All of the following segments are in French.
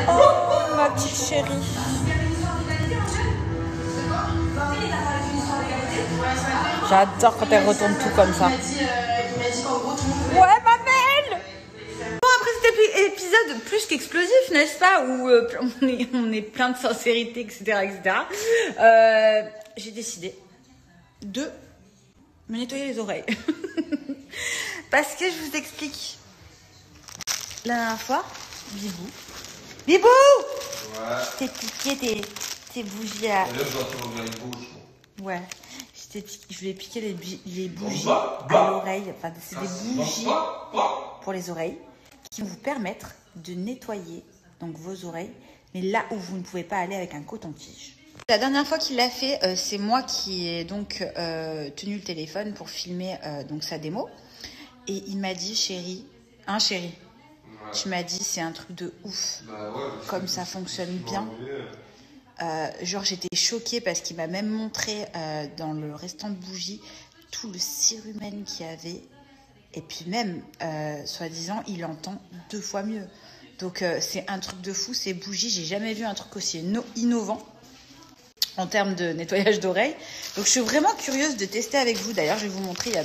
Oh, ma petite chérie. J'adore quand elle retourne tout comme ça. Ouais, ma belle. Bon, après cet épisode plus qu'explosif, n'est-ce pas, où on est plein de sincérité, etc., j'ai décidé de me nettoyer les oreilles. Parce que je vous explique. La dernière fois, Bibou, ouais. T'es piqué tes bougies à... Ouais. Je lui ai piqué les bougies à l'oreille. Enfin, c'est des bougies pour les oreilles qui vont vous permettre de nettoyer donc vos oreilles, mais là où vous ne pouvez pas aller avec un coton-tige. La dernière fois qu'il l'a fait, c'est moi qui ai donc tenu le téléphone pour filmer donc sa démo. Et il m'a dit, chérie, tu m'as dit c'est un truc de ouf, comme ça fonctionne bien. Genre j'étais choquée parce qu'il m'a même montré dans le restant de bougies tout le cérumen qu'il y avait. Et puis même, soi-disant, il entend 2 fois mieux. Donc c'est un truc de fou, ces bougies. J'ai jamais vu un truc aussi innovant en termes de nettoyage d'oreilles. Donc je suis vraiment curieuse de tester avec vous. D'ailleurs, je vais vous montrer, il y a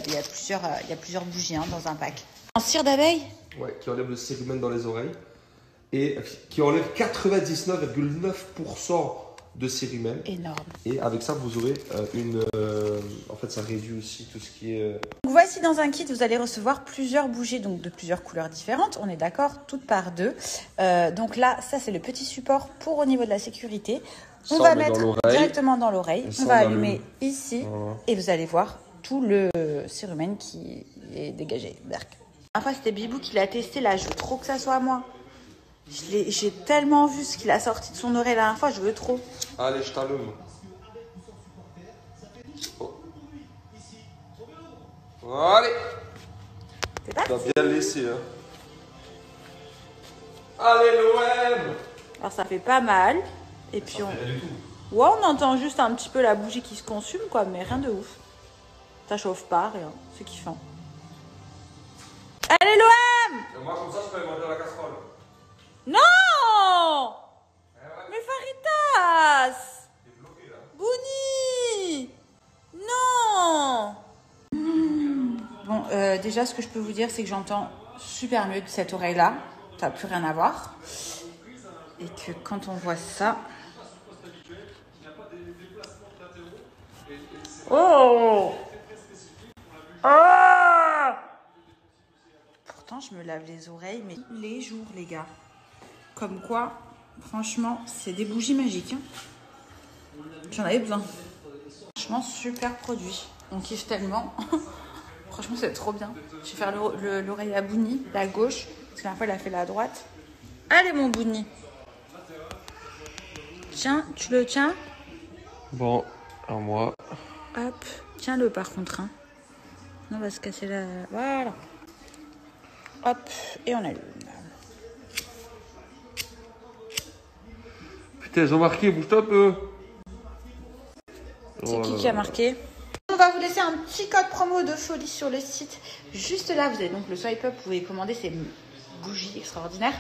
plusieurs bougies dans un pack. En cire d'abeille ? Ouais, qui enlève le cérumen dans les oreilles. Et qui enlève 99,9% de cérumen. Énorme. Et avec ça, vous aurez en fait, ça réduit aussi tout ce qui est... Donc voici, dans un kit, vous allez recevoir plusieurs bougies, donc de plusieurs couleurs différentes. On est d'accord, toutes par 2. Donc là, ça, c'est le petit support pour au niveau de la sécurité. On va mettre directement dans l'oreille. On va allumer ici. Voilà. Et vous allez voir tout le cérumen qui est dégagé. Enfin, c'était Bibou qui l'a testé. Là, je veux trop que ça soit à moi. J'ai tellement vu ce qu'il a sorti de son oreille la dernière fois, je veux trop. Allez, je t'allume. Oh. Allez. C'est parti. Tu vas bien laisser. Hein. Allez, l'OM. Alors, ça fait pas mal. Et puis, on entend juste un petit peu la bougie qui se consume, quoi, mais rien de ouf. Ça chauffe pas, rien. C'est kiffant. Allez, l'OM. Et moi, comme ça, je peux aller manger la casserole. Non! Mais Faritas! Bouni! Non! Bon, déjà, ce que je peux vous dire, c'est que j'entends super mieux de cette oreille-là. Ça n'a plus rien à voir. Et que quand on voit ça... Oh! Ah! Pourtant, je me lave les oreilles, mais tous les jours, les gars. Comme quoi, franchement, c'est des bougies magiques. Hein. J'en avais besoin. Franchement, super produit. On kiffe tellement. Franchement, c'est trop bien. Je vais faire l'oreille à Bouni, la gauche. Parce qu'à la fois, elle a fait la droite. Allez, mon Bouni. Tiens, tu le tiens? Bon, à moi. Hop, tiens-le par contre. Hein. On va se casser la... Voilà. Hop, et on allume. Putain, ils ont marqué, bouge-toi un peu. C'est qui a marqué? On va vous laisser un petit code promo de folie sur le site. Juste là, vous avez donc le swipe up, vous pouvez commander ces bougies extraordinaires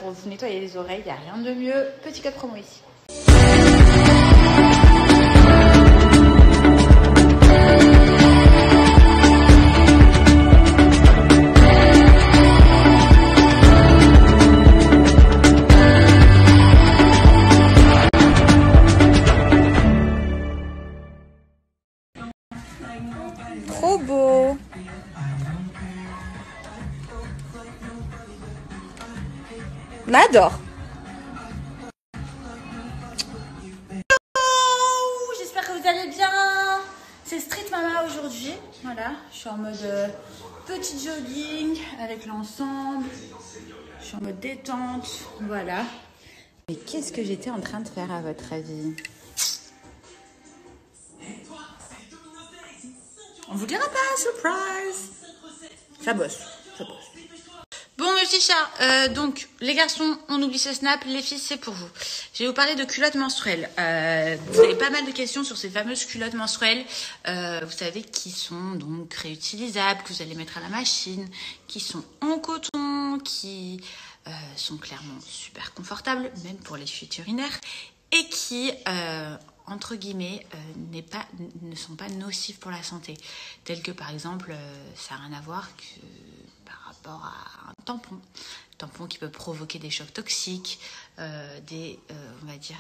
pour vous nettoyer les oreilles. Il n'y a rien de mieux. Petit code promo ici. Trop beau. On adore. J'espère que vous allez bien. C'est Street Mama aujourd'hui. Voilà, je suis en mode petit jogging avec l'ensemble. Je suis en mode détente. Voilà. Mais qu'est-ce que j'étais en train de faire à votre avis? On vous dira pas, surprise. Ça bosse, ça bosse. Bon, mes petits chats, donc les garçons, on oublie ce snap, les filles, c'est pour vous. Je vais vous parler de culottes menstruelles. Vous avez pas mal de questions sur ces fameuses culottes menstruelles, vous savez, qui sont donc réutilisables, que vous allez mettre à la machine, qui sont en coton, qui sont clairement super confortables, même pour les fuites urinaires, et qui, entre guillemets, ne sont pas nocives pour la santé. Telles que par exemple, ça n'a rien à voir que par rapport à un tampon qui peut provoquer des chocs toxiques, on va dire,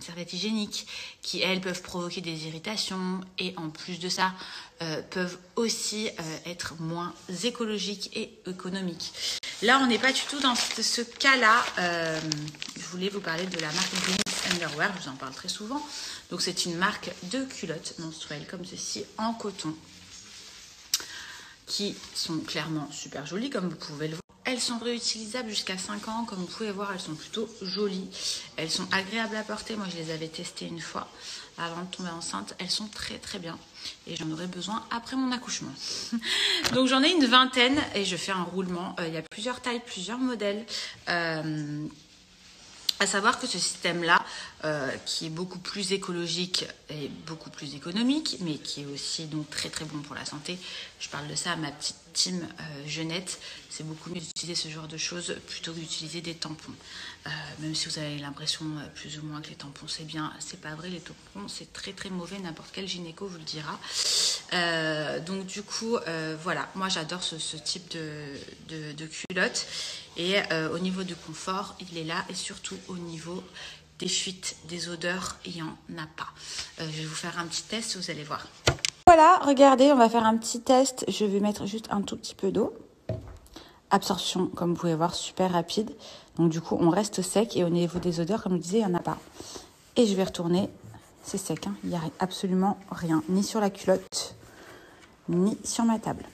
serviettes hygiéniques qui, elles, peuvent provoquer des irritations et en plus de ça, peuvent aussi être moins écologiques et économiques. Là, on n'est pas du tout dans ce cas-là. Je voulais vous parler de la marque Green Underwear, je vous en parle très souvent. Donc, c'est une marque de culottes menstruelles comme ceci, en coton, qui sont clairement super jolies, comme vous pouvez le voir. Elles sont réutilisables jusqu'à 5 ans, comme vous pouvez voir, elles sont plutôt jolies. Elles sont agréables à porter, moi je les avais testées une fois avant de tomber enceinte. Elles sont très très bien et j'en aurai besoin après mon accouchement. Donc j'en ai une vingtaine et je fais un roulement. Il y a plusieurs tailles, plusieurs modèles. À savoir que ce système-là, qui est beaucoup plus écologique et beaucoup plus économique, mais qui est aussi donc très très bon pour la santé. Je parle de ça à ma petite team jeunette. C'est beaucoup mieux d'utiliser ce genre de choses plutôt que d'utiliser des tampons. Même si vous avez l'impression plus ou moins que les tampons c'est bien, c'est pas vrai. Les tampons c'est très très mauvais. N'importe quel gynéco vous le dira. Donc du coup, voilà. Moi j'adore ce type de culotte. Et au niveau du confort, il est là. Et surtout au niveau des fuites, des odeurs, il n'y en a pas. Je vais vous faire un petit test, vous allez voir. Voilà, regardez, on va faire un petit test. Je vais mettre juste un tout petit peu d'eau. Absorption, comme vous pouvez voir, super rapide. Donc du coup, on reste sec. Et au niveau des odeurs, comme je disais, il n'y en a pas. Et je vais retourner. C'est sec, hein. Il n'y a absolument rien. Ni sur la culotte, ni sur ma table.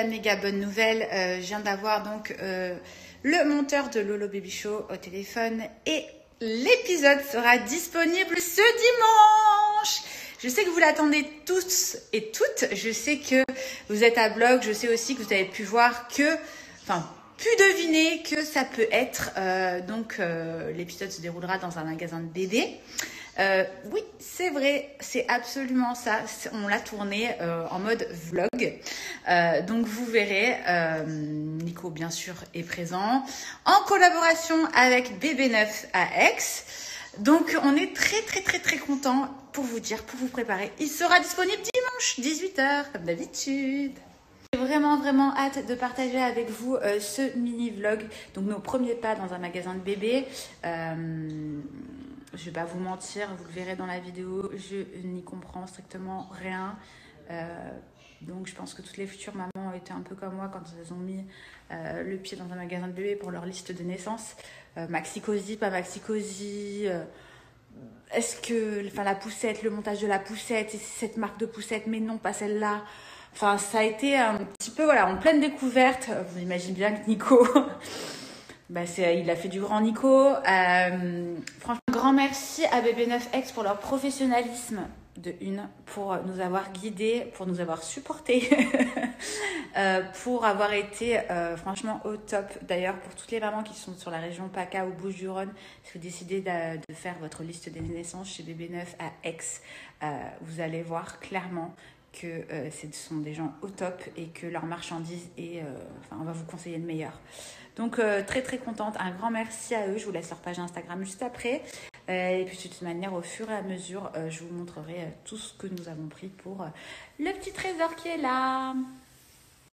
Méga bonne nouvelle. Je viens d'avoir donc le monteur de Lolo Baby Show au téléphone et l'épisode sera disponible ce dimanche. Je sais que vous l'attendez tous et toutes. Je sais que vous êtes à bloc. Je sais aussi que vous avez pu voir pu deviner que ça peut être. L'épisode se déroulera dans un magasin de bébés. Oui, c'est vrai, c'est absolument ça. On l'a tourné en mode vlog. Donc vous verrez, Nico bien sûr est présent en collaboration avec BB9 à Aix. Donc on est très content pour vous dire, pour vous préparer. Il sera disponible dimanche 18h comme d'habitude. J'ai vraiment hâte de partager avec vous ce mini vlog. Donc nos premiers pas dans un magasin de bébés. Je vais pas vous mentir, vous le verrez dans la vidéo, je n'y comprends strictement rien. Donc je pense que toutes les futures mamans ont été un peu comme moi quand elles ont mis le pied dans un magasin de bébés pour leur liste de naissance. Maxi-cosy, pas maxi-cosy. Est-ce que la poussette, le montage de la poussette, et cette marque de poussette, mais non, pas celle-là. Enfin, ça a été un petit peu en pleine découverte. Vous imaginez bien que Nico... il a fait du grand Nico. Franchement, grand merci à BB9X pour leur professionnalisme pour nous avoir guidés, pour nous avoir supportés, pour avoir été franchement au top. D'ailleurs, pour toutes les mamans qui sont sur la région PACA ou Bouches-du-Rhône, si vous décidez de faire votre liste des naissances chez BB9 à Aix, vous allez voir clairement que ce sont des gens au top et que leur marchandise est... on va vous conseiller le meilleur. Donc, très contente. Un grand merci à eux. Je vous laisse leur page Instagram juste après. Et puis, de toute manière, au fur et à mesure, je vous montrerai tout ce que nous avons pris pour le petit trésor qui est là.